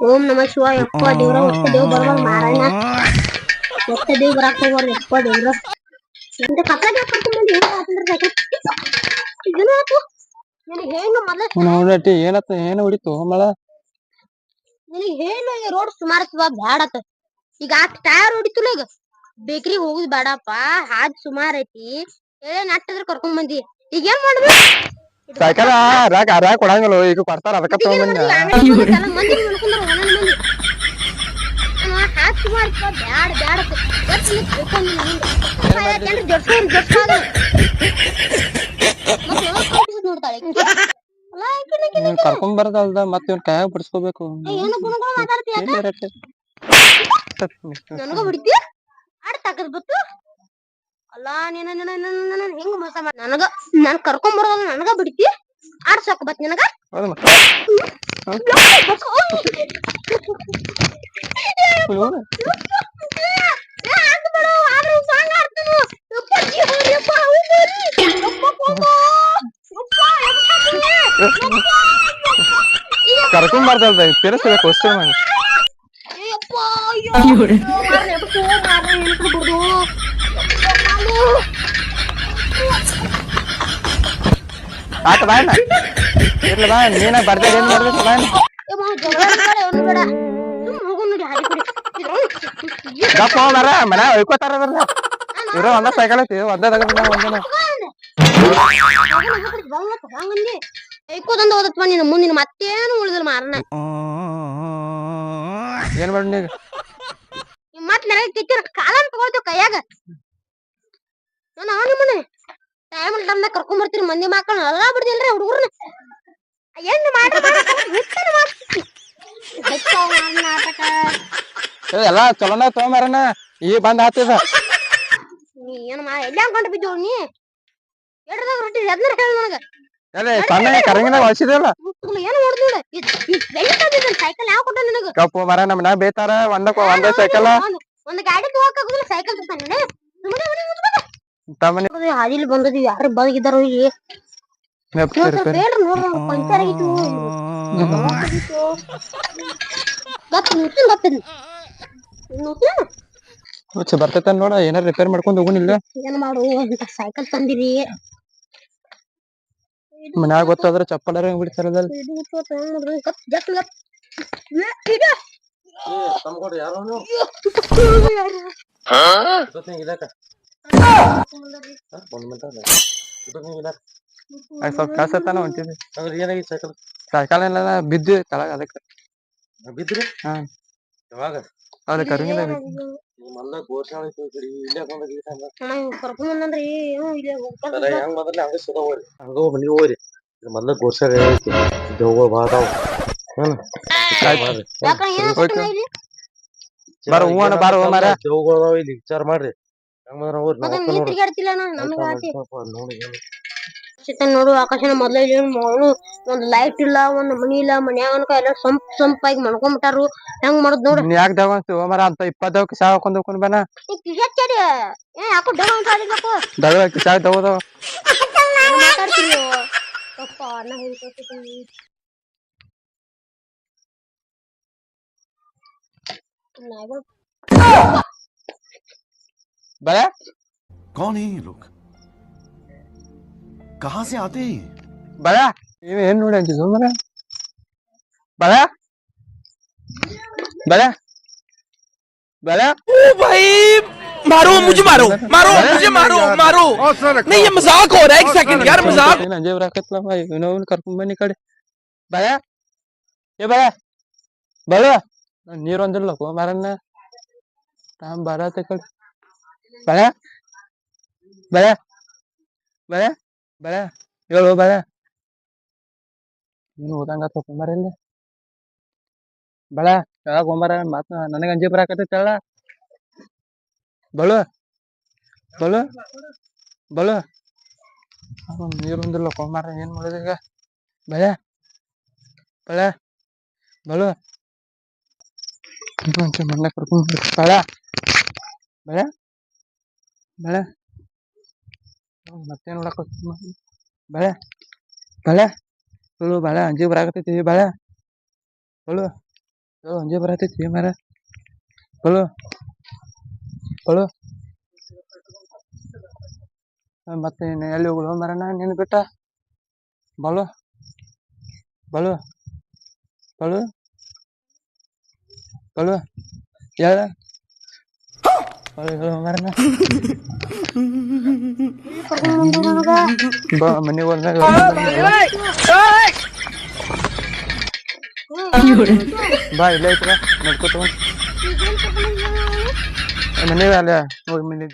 ಓಂ ನಮ ಶಿವಾಯ ಯಪ್ಪ ದೇವ್ರ ಒಟ್ಟ ದೇವ್ ಬರ್ಬಾರ ಮಾರಾಯಣ ಒಟ್ಟ ದೇವ್ ಬರಾಕ್ ಹೋಗ್ಬಾರ್ದು ಯಪ್ಪ ದೇವ್ರ ಇಂತ ಕಪ್ಪೆ ಕರ್ಕೊಂಡ್ ಏನಾಯ್ತು ನಿನಗೆ ಏನು ಮೊದಲ ನೋಡಟ್ಟಿ ಏನತ್ತ ಏನು ಹೊಡಿತು ಮಳ ನಿನಗೆ ಏನು ರೋಡ್ ಸುಮಾರು ಬ್ಯಾಡತ್ತ ಈಗ ಟೈರ್ ಹೊಡಿತಲ್ಲ ಈಗ ಬೇಕ್ರಿ ಹೋಗುದ್ ಬೇಡಪ್ಪ ಹಾದ್ ಸುಮಾರ್ ಐತಿ ನಟ್ಟದ್ರ ಕರ್ಕೊಂಡ್ ಬಂದಿ ಈಗ ಏನ್ ಮಾಡುದು ಸೈಕಲ್ ರಾಕ್ ಕೊಡಂಗಿಲ್ಲ ಈಗ ಕೊಡ್ತಾರ ಅದಕ್ಕ ತಗೊಂಡ್ ಮಂದಿ ನೋಡ್ಕೊಂಡ್ರ ಒಂದೊಂದ್ ಮಂದಿ ಹಾದ್ ಸುಮಾರ್ ಬ್ಯಾಡ ಬ್ಯಾಡತ್ತ ನೋಡ್ತಾಳೆ ಕರ್ಕೊಂಡ್ ಬರದಲ್ದ ಮತ್ ಇವ್ನ ಕೈಯಾಗ ಬಿಡಿಸ್ಕೋಬೇಕು ಏನು ಗುಣಗಳು ಮಾತಾಡ್ತೀಯ ನನಗ ಬಿಡ್ತೀಯ ಆಡ ತಗದ್ ಬಿಟ್ಟು ಅಲ್ಲ ನೀನ ಹೆಂಗ್ ಮೋಸ ಮಾಡ ನನಗ ನಾನ್ ಕರ್ಕೊಂಡ್ ಬರೋದಲ್ಲ ನನಗ ಬಿಡ್ತಿ ಆಡ್ಸಕ್ ಬತ್ ನಿನಗ ಕರ್ಕೊಂಡ್ ಬರ್ತಲ್ದ ತಿರ್ಸ್ಬೇಕು ಅಷ್ಟೇ ಮಾಡಿ ಆತ ಬಾಯ್ ಇರ್ಲ ಬಾ ನೀನ ಬರ್ದ ಏನ್ ಮಾಡ್ಬೇಕು ಬಾಯ್ ಗಪ್ಪ ಮರ ಮನ ಹೊಯ್ಕೋತಾರ ಇರೋ ಒಂದ ಸೈಕಲ್ ಐತಿ ಒಂದೇ ತಗದ ಒಂದಿನ ಐಕೋದಂದ ಓದತ್ವ ನೀನು ಮುಂದಿನ ಮತ್ತೇನು ಉಳಿದ್ರು ಮಾರನ ಏನ್ ಮಾಡಿ ನೀಗ ಮತ್ ನನಗೆ ಕಿಚ್ಚರ ಕಾಲ ತಗೊಳ್ತೇವ್ ಕೈಯಾಗ ನಾನು ನಿಮ್ಮನೆ ಟೈಮ್ ಟೈಮ್ನಾಗ ಕರ್ಕೊಂಡ್ ಬರ್ತೀರಿ ಮಂದಿ ಮಕ್ಕಳು ಎಲ್ಲ ಬಿಡ್ದಿಲ್ರಿ ಹುಡುಗರ್ನ ಏನ್ ನಾಟಕ ಎಲ್ಲ ಚಲೋನ ತಗೊಂಬಾರನ ಈ ಬಂದ್ ಆತದ ನೀ ಏನ್ ಎಲ್ಲಿ ಅನ್ಕೊಂಡು ಬಿದ್ದೋಳು ನೀ ಎಡ್ರದಾಗ ರೊಟ್ಟಿ ಎದ್ನ ಹೇಳ ನನಗ ಅದೇ ಸಣ್ಣ ಕರಂಗಿನ ಹೊಳ್ಸಿದಲ್ಲ ಏನು ನೋಡಿದ್ರಿ ಸೈಕಲ್ ಯಾವ ಕೊಟ್ಟ ನಿನಗ ಕಪ್ಪು ಮರ ನಮ್ ನಾ ಬೇತಾರ ಒಂದೇ ಸೈಕಲ್ ಒಂದ್ ಗಾಡಿ ತಗೋಕಾಗುದಿಲ್ಲ ಸೈಕಲ್ ತರ್ತಾನೆ ಹಾದಿಲಿ ಬಂದದಿ ಯಾರು ಬದಗಿದ್ದಾರೋ ಇಲ್ಲಿ ಸ್ವಲ್ಪ ಹೇಳ್ರಿ ನೋಡ್ರಿ ಪಂಚರ್ ಆಗಿತ್ತು ಬರ್ತೈತ ನೋಡ ಏನಾರ ರಿಪೇರ್ ಮಾಡ್ಕೊಂಡ್ ಹೋಗುನಿಲ್ಲ ಏನ್ ಮಾಡು ಅಂತ ಸೈಕಲ್ ತಂದಿರಿ ಮನ್ಯಾಗ ಗೊತ್ತಾದ್ರೆ ಚಪ್ಪಲಾರ ಹೆಂಗ್ ಬಿಡ್ತಾರದಲ್ ಸ್ವಲ್ಪ ಕೆಲಸ ತಾನ ಹೊಂಟಿದ್ವಿ ಸೈಕಲ್ ಎಲ್ಲ ಬಿದ್ದು ತಳಗ ಅದಕ್ಕೆ ಬಿದ್ರಿ ಹಾ ಯಾವಾಗ ಅದ ಕರಂಗಿಲ್ಲ ಮೊದ್ಲ ಗೋರ್ಸಾರ ದೇವ್ಗಳು ಬಾಳದಾವ ಬಾರ ಹೂವಣ ಬಾರ ಮಾರ ದೇವ್ಗಳು ಇಲ್ಲಿ ವಿಚಾರ ಮಾಡ್ರಿ ನೋಡು ಆಕಾಶನ ಮೊದ್ಲ ಒಂದ್ ಲೈಟ್ ಇಲ್ಲ ಒಂದ್ ಮನಿ ಇಲ್ಲ ಮನ್ಯಾಗನಕ ಎಲ್ಲ ಸಂಪಾಗಿ ಮಾಡ್ಕೊಂಡ್ಬಿಟ್ಟಾರು ಹೆಂಗ್ ಮಾಡುದ್ ನೋಡು ಯಾಕ ದವ ಮರ ಅಂತ 20 ಸಾವಿರ ಹಾಕೊಂಡ್ ಬನ ಯಾಕೋ ದಗ ಕಿಶಾಗ ದವ ಮಾತಾಡ್ತೀನಿ बड़ा कौन है ये लोग कहां से आते हैं बड़ा ये नोड़ मरा बड़ा बड़ा बड़ा ओ भाई मारो मुझे मारो मारो मुझे मारो मारो नहीं ये मजाक हो रहा है एक सेकंड यार मजाक अंजे राकतला भाई इनोन ಕರ್ಕೊಂಡ್ ಬನ್ನಿ ಕಡೆ ಬड़ा ये बड़ा बड़ा ನೀರು ಒಂದಿಲ್ಲ ಕೋ ಮಾರನ್ನ ತಾಂ ಬರತೆ ಕಡೆ ಬड़ा ಬड़ा ಬड़ा ಬड़ा ಹೇಳು ಬड़ा ನೀನು ಹೋದಂಗ ತಕೊಂಬರಲ್ಲಿ ಬड़ा ಕೆಳಗ್ ಹೋಗ್ಬಾರ ಮಾತ ನನಗ ಅಂಜಿ ಬರಾಕತ್ತೈತಿ ಹೇಳ ಬಳು ಬಳು ಬಳು ನೀರು ಒಂದಿಲ್ಲ ಕೊಂಬಾರ ಏನ್ ಮಾಡೋದು ಈಗ ಬಳೆ ಬಳೆ ಬಳು ಮಣ್ಣ ಕರ್ಕೊಂಡ್ ಬಳ ಬಳೆ ಬಳೆ ಮತ್ತೆ ನೋಡಕ್ ಬಳೆ ಬಳೆ ಬಳು ಬಳೆ ಅಂಜಿ ಬರಾಕತ್ತೈತಿ ಬಳೆ ಬಳು ಒಂದೇ ಬರತೈತಿ ಮರ ಬಳು ಬಳು ಮತ್ತೆ ಎಲ್ಲಿ ಹೋಗುದು ಮರನ ನೀನು ಬಿಟ್ಟ ಬಳು ಬಳು ಬಳು ಬಳು ಹೇಳ ಮರನ ಮನೆಗೆ ಹೋದ್ಮ್ಯಾಗ ಬಾ ಇಲ್ಲೇ ಐತಿ ಬಾ ನೋಡ್ಕೊತ ಮನೆಗೆ ಅಲ್ಲ ಹೋಗಿ ಮನೆ